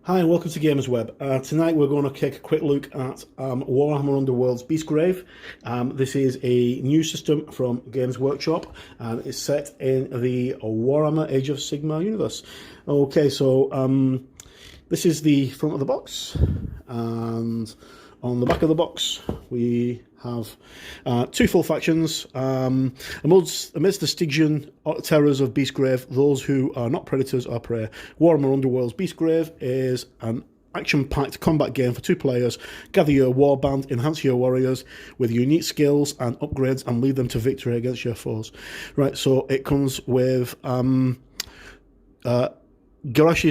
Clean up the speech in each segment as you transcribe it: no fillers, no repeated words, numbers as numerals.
Hi and welcome to Gamers Web. Tonight we're going to take a quick look at Warhammer Underworld's Beastgrave. This is a new system from Games Workshop and it's set in the Warhammer Age of Sigmar universe. Okay, so this is the front of the box, and on the back of the box we have two full factions. Amidst the Stygian terrors of Beastgrave, those who are not predators are prey. Warhammer Underworld's Beastgrave is an action-packed combat game for two players. Gather your warband, enhance your warriors with unique skills and upgrades, and lead them to victory against your foes. Right, so it comes with Garash's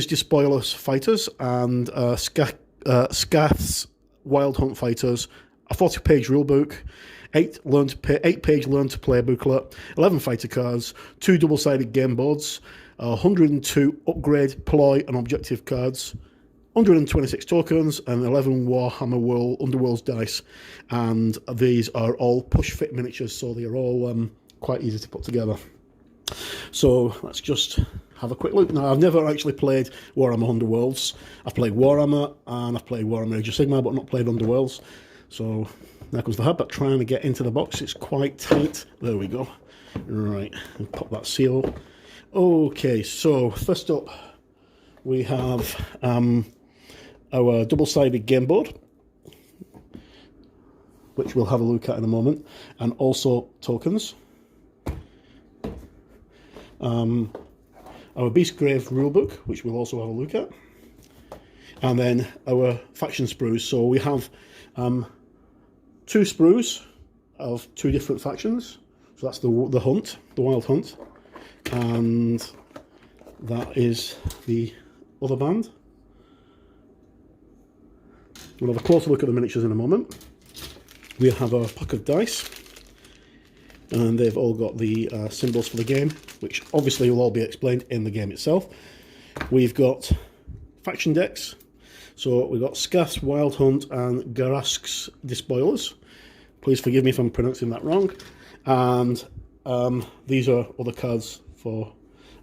Despoilers fighters and Scath's Wild Hunt fighters, a 40-page rulebook, 8-page learn to play booklet, 11 fighter cards, 2 double-sided game boards, 102 upgrade, ploy and objective cards, 126 tokens, and 11 Warhammer Underworlds dice. And these are all push-fit miniatures, so they are all quite easy to put together. So let's just have a quick look. Now, I've never actually played Warhammer Underworlds. I've played Warhammer and I've played Warhammer Age of Sigmar, but not played Underworlds. So there comes the hub, but trying to get into the box, it's quite tight. There we go. Right, and pop that seal. Okay, so first up we have our double-sided game board, which we'll have a look at in a moment, and also tokens. Our Beastgrave rulebook, which we'll also have a look at, and then our faction sprues. So we have 2 sprues of 2 different factions. So that's the Wild Hunt, and that is the other band. We'll have a closer look at the miniatures in a moment. We have a pack of dice, and they've all got the symbols for the game, which obviously will all be explained in the game itself. We've got faction decks. So we've got Scath's Wild Hunt and Garash's Despoilers. Please forgive me if I'm pronouncing that wrong. And these are other cards for...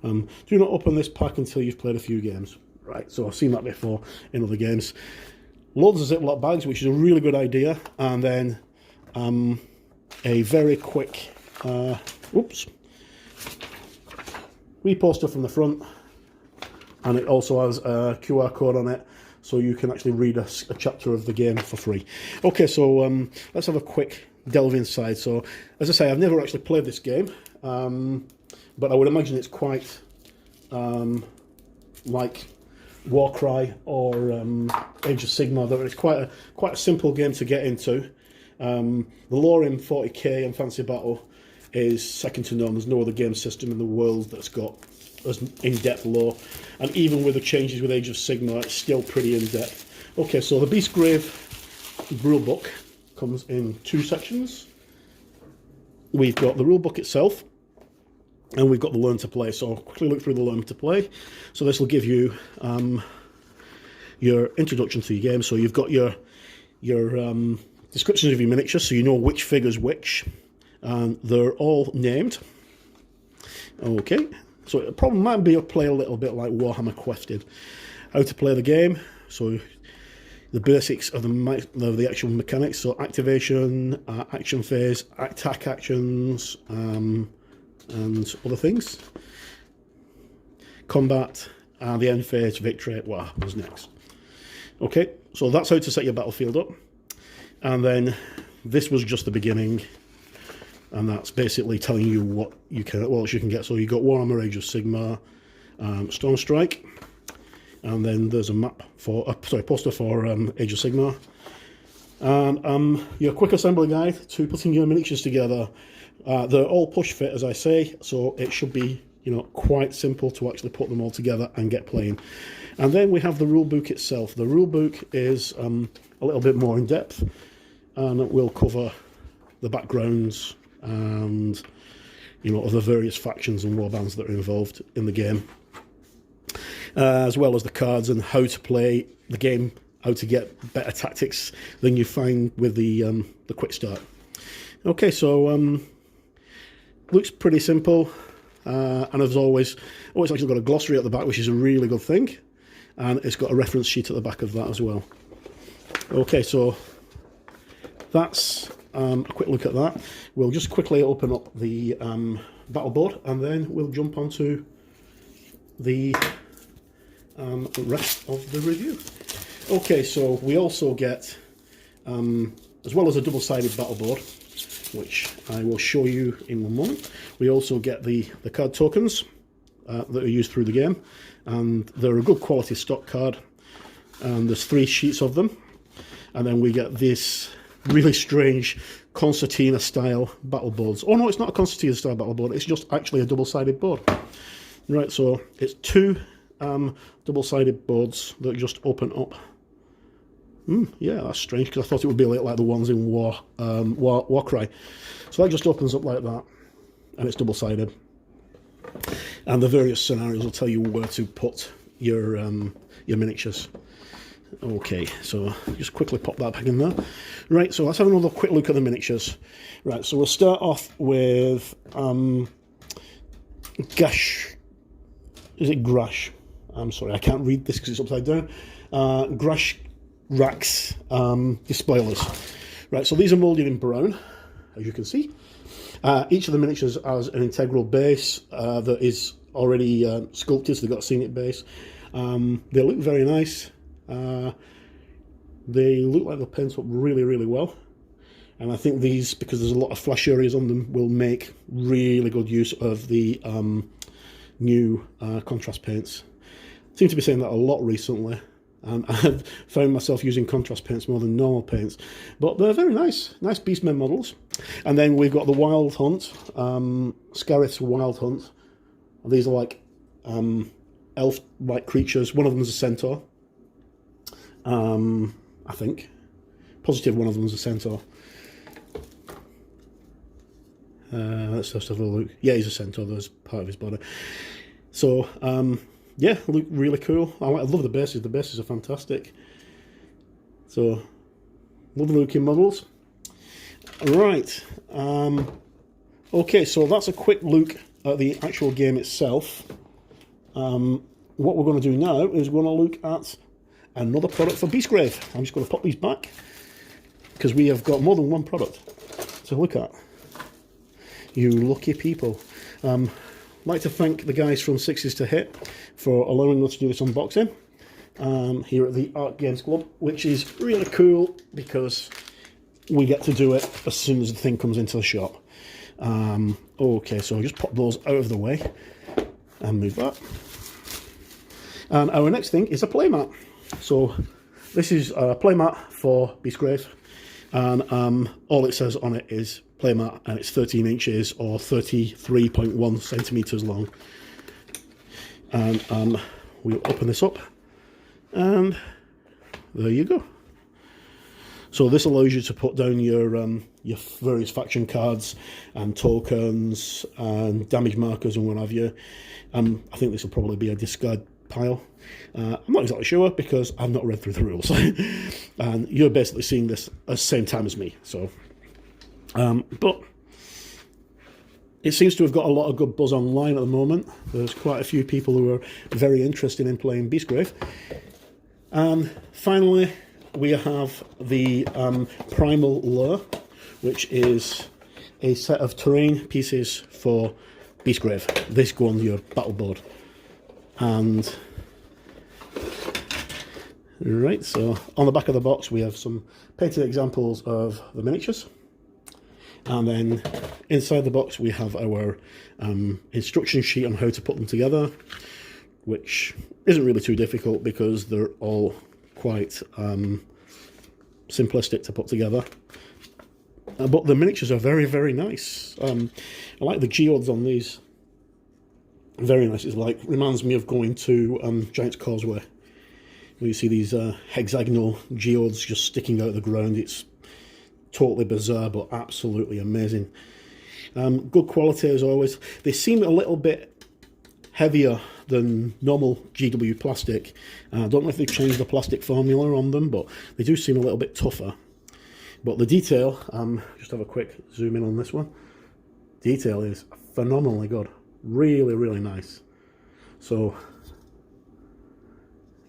do not open this pack until you've played a few games. Right, so I've seen that before in other games. Loads of Ziploc bags, which is a really good idea. And then a very quick... reposter from the front, and it also has a QR code on it, so you can actually read a chapter of the game for free. Okay, so let's have a quick delve inside. So, as I say, I've never actually played this game, but I would imagine it's quite like Warcry or Age of Sigmar. That it's quite a simple game to get into. The lore in 40k and Fantasy Battle is second to none. There's no other game system in the world that's got as in-depth lore, and even with the changes with Age of Sigmar, it's still pretty in-depth. Okay, so the Beastgrave rulebook comes in 2 sections. We've got the rulebook itself, and we've got the learn to play. So I'll quickly look through the learn to play. So this will give you your introduction to your game. So you've got your descriptions of your miniatures, so you know which figure's which. And they're all named. Okay, so it probably might be play a little bit like Warhammer Quest did. How to play the game, so the basics of the actual mechanics, so activation, action phase, attack actions, and other things. Combat, and the end phase, victory, what happens next. Okay, so that's how to set your battlefield up. And then this was just the beginning. And that's basically telling you what else you can get. So you got Warhammer Age of Sigmar, Stormstrike, and then there's a map for poster for Age of Sigmar, and your quick assembly guide to putting your miniatures together. They're all push fit, as I say, so it should be quite simple to actually put them all together and get playing. And then we have the rule book itself. The rule book is a little bit more in depth, and it will cover the backgrounds and of the various factions and warbands that are involved in the game, as well as the cards and how to play the game, how to get better tactics than you find with the quick start. Okay, so looks pretty simple, and as always, it's actually got a glossary at the back, which is a really good thing. and it's got a reference sheet at the back of that as well. Okay, so that's a quick look at that. We'll just quickly open up the Battlebot, and then we'll jump onto the rest of the review. Okay, so we also get, as well as a double-sided Battlebot, which I will show you in one moment, we also get the card tokens that are used through the game, and they're a good quality stock card, and there's 3 sheets of them. And then we get this really strange concertina style battle boards. Oh no, it's not a concertina style battle board, it's just actually a double-sided board. Right, so it's 2 double-sided boards that just open up. Yeah, that's strange, because I thought it would be like the ones in Warcry. So that just opens up like that, and it's double-sided. And the various scenarios will tell you where to put your miniatures. Okay, so just quickly pop that back in there. Right, so let's have another quick look at the miniatures. Right, so we'll start off with Gash. Is it Grash? I'm sorry, I can't read this because it's upside down. Grash Racks Despoilers. Right, so these are moulded in brown, as you can see. Each of the miniatures has an integral base that is already sculpted, so they've got a scenic base. They look very nice. They look like they're painted up really, really well. And I think these, because there's a lot of flash areas on them, will make really good use of the new contrast paints. I seem to be saying that a lot recently, and I've found myself using contrast paints more than normal paints. But they're very nice, nice Beastmen models. And then we've got the Wild Hunt, Scarith's Wild Hunt. These are like elf-like creatures. One of them is a centaur. I think. Positive one of them is a centaur. Let's just have a look. Yeah, he's a centaur, there's part of his body. So, yeah, look really cool. I love the bases are fantastic. So, lovely looking models. Right, okay, so that's a quick look at the actual game itself. What we're going to do now is we're going to look at another product for Beastgrave. I'm just going to pop these back, because we have got more than one product to look at. You lucky people. I'd like to thank the guys from Sixes to Hit for allowing us to do this unboxing here at the Art Games Club, which is really cool because we get to do it as soon as the thing comes into the shop. Okay, so I'll just pop those out of the way and move that. And our next thing is a playmat. So this is a playmat for Beastgrave, and all it says on it is playmat, and it's 13 inches or 33.1 centimeters long. And we'll open this up, and there you go. So this allows you to put down your various faction cards and tokens and damage markers and what have you. I think this will probably be a discard pile. I'm not exactly sure because I've not read through the rules. And you're basically seeing this at the same time as me. So, but it seems to have got a lot of good buzz online at the moment. There's quite a few people who are very interested in playing Beastgrave. And finally, we have the Primal Lure, which is a set of terrain pieces for Beastgrave. This go on your battle board. And right, so on the back of the box we have some painted examples of the miniatures, and then inside the box we have our instruction sheet on how to put them together, which isn't really too difficult because they're all quite simplistic to put together. But the miniatures are very, very nice. I like the geodes on these. Very nice. It's like, reminds me of going to Giant's Causeway, where you see these hexagonal geodes just sticking out of the ground. It's totally bizarre, but absolutely amazing. Good quality as always. They seem a little bit heavier than normal GW plastic. I don't know if they've changed the plastic formula on them, but they do seem a little bit tougher. But the detail, just have a quick zoom in on this one. Detail is phenomenally good. Really, really nice. So,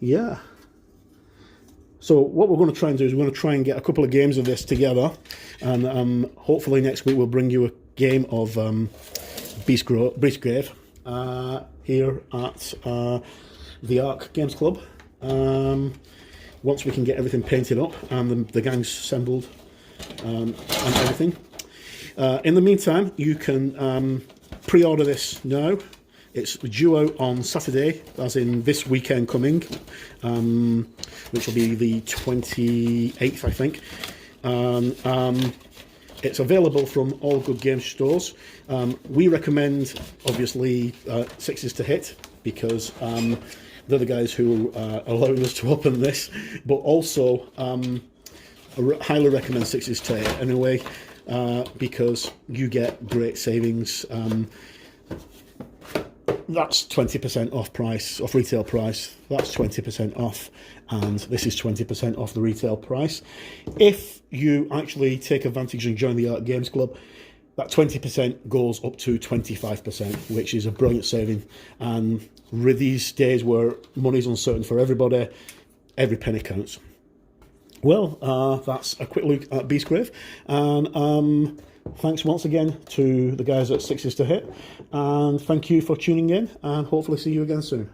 yeah. So what we're going to try and do is we're going to try and get a couple of games of this together, and hopefully next week we'll bring you a game of Beastgrave here at the Ark Games Club. Once we can get everything painted up and the gang's assembled and everything. In the meantime, you can pre-order this now. It's due out on Saturday, as in this weekend coming, which will be the 28th, I think. It's available from all good game stores. We recommend, obviously, Sixes to Hit, because they're the guys who are allowing us to open this, but also I highly recommend Sixes to Hit anyway, because you get great savings. That's 20% off price, off retail price. That's 20% off, and this is 20% off the retail price. If you actually take advantage and join the Ark Games Club, that 20% goes up to 25%, which is a brilliant saving. And with these days where money's uncertain for everybody, every penny counts. Well, that's a quick look at Beastgrave, and thanks once again to the guys at Sixes to Hit, and thank you for tuning in, and hopefully see you again soon.